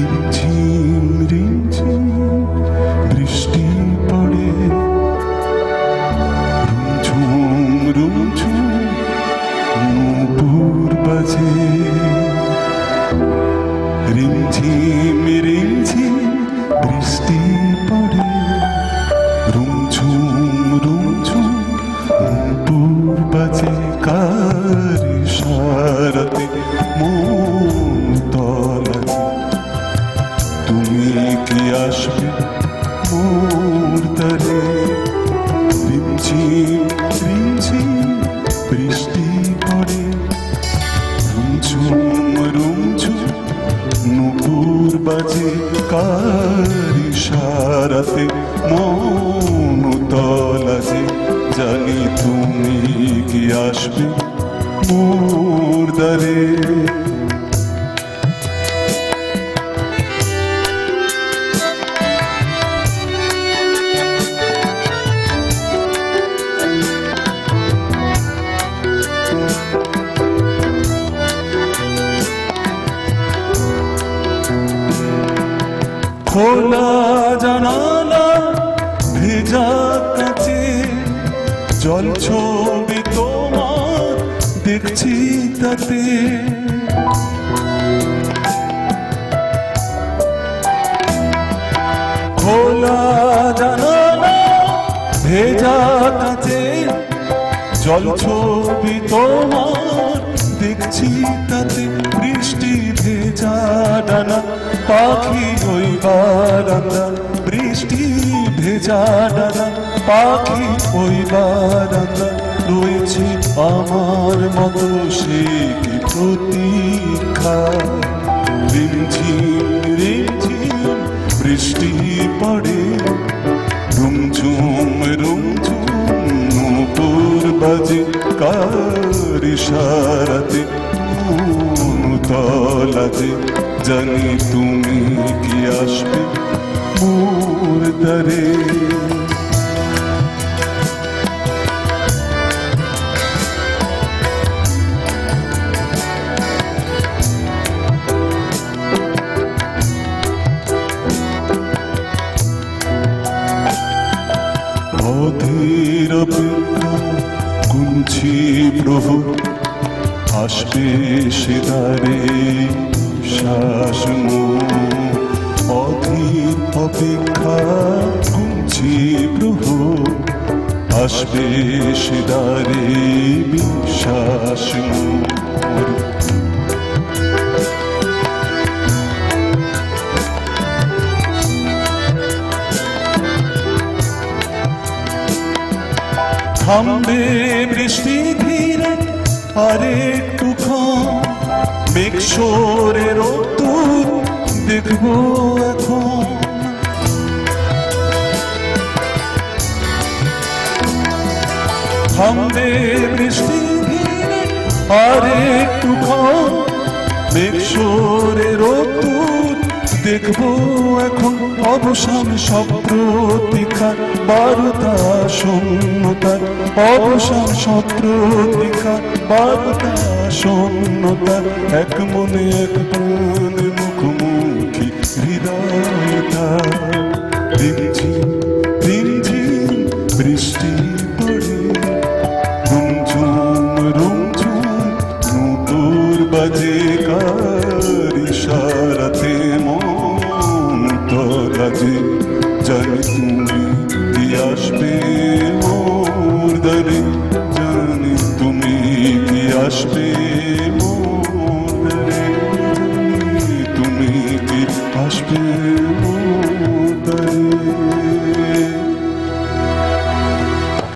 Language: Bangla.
রিমঝিম রিমঝিম বৃষ্টি পড়ে, রুমঝুম রুমঝুম নূপুর বাজে। রিমঝিম রিমঝিম বৃষ্টি পড়ে, রুমঝুম রুমঝুম নূপুর বাজে। কার ইশারাতে মন তলাতে তুমি কি আসবে মোর দ্বারে? রিমঝিম রিমঝিম বৃষ্টি পড়ে, রুমঝুম রুমঝুম নূপুর বাজে। কার ইশারাতে মন তলাতে জানি তুমি কি আসবে মোর দ্বারে? খোলা জানালা ভেজা কাছে, জল ছবি তোমার দেখছি তাতে। খোলা জানালা ভেজা কাছে, জল ছবি তোমার দেখছি তাতে। বৃষ্টি ভেজা ডানা পাখি ওই বারান্দা, বৃষ্টি ভেজা ডানা পাখি ওই বারান্দা। রয়েছে আমার মতো সে কি প্রতীক্ষা? রিমঝিম রিমঝিম বৃষ্টি পড়ে, রুমঝুম রুমঝুম নূপুর বাজে। কার ইশারাতে মন তলাতে জানি তুমি কি আসবে মোর দ্বারে? অধীর অপেক্ষা গুনছি প্রভু, আসবে সে দ্বারে শ্বাস মোর। অধীর অপেক্ষা গুনছি প্রভু, আসবে সে দ্বারে বিশ্বাস মোর। থামবে বৃষ্টি ধীরে আরেকটু ক্ষণ, মেঘ সরে রোদ্দুর দেখবো এখন। থামবে বৃষ্টি ধীরে আরেকটু ক্ষণ, মেঘ সরে রোদ্দুর দেখবো এখন। অবসান সব প্রতীক্ষার বারতা শূন্যতার, অবসান সব প্রতীক্ষার বারতা শূন্যতার। এক মনে এক প্রাণে মুখোমুখি হৃদয়তা। রিমঝিম রিমঝিম বৃষ্টি পড়ে, রুমঝুম রুমঝুম নূপুর বাজে। কার ইশারাতে মন তলাতে জানি তুমি কি আসবে মোর দ্বারে? জানি তুমি কি আসবে মোর দ্বারে? তুমি কি আসবে?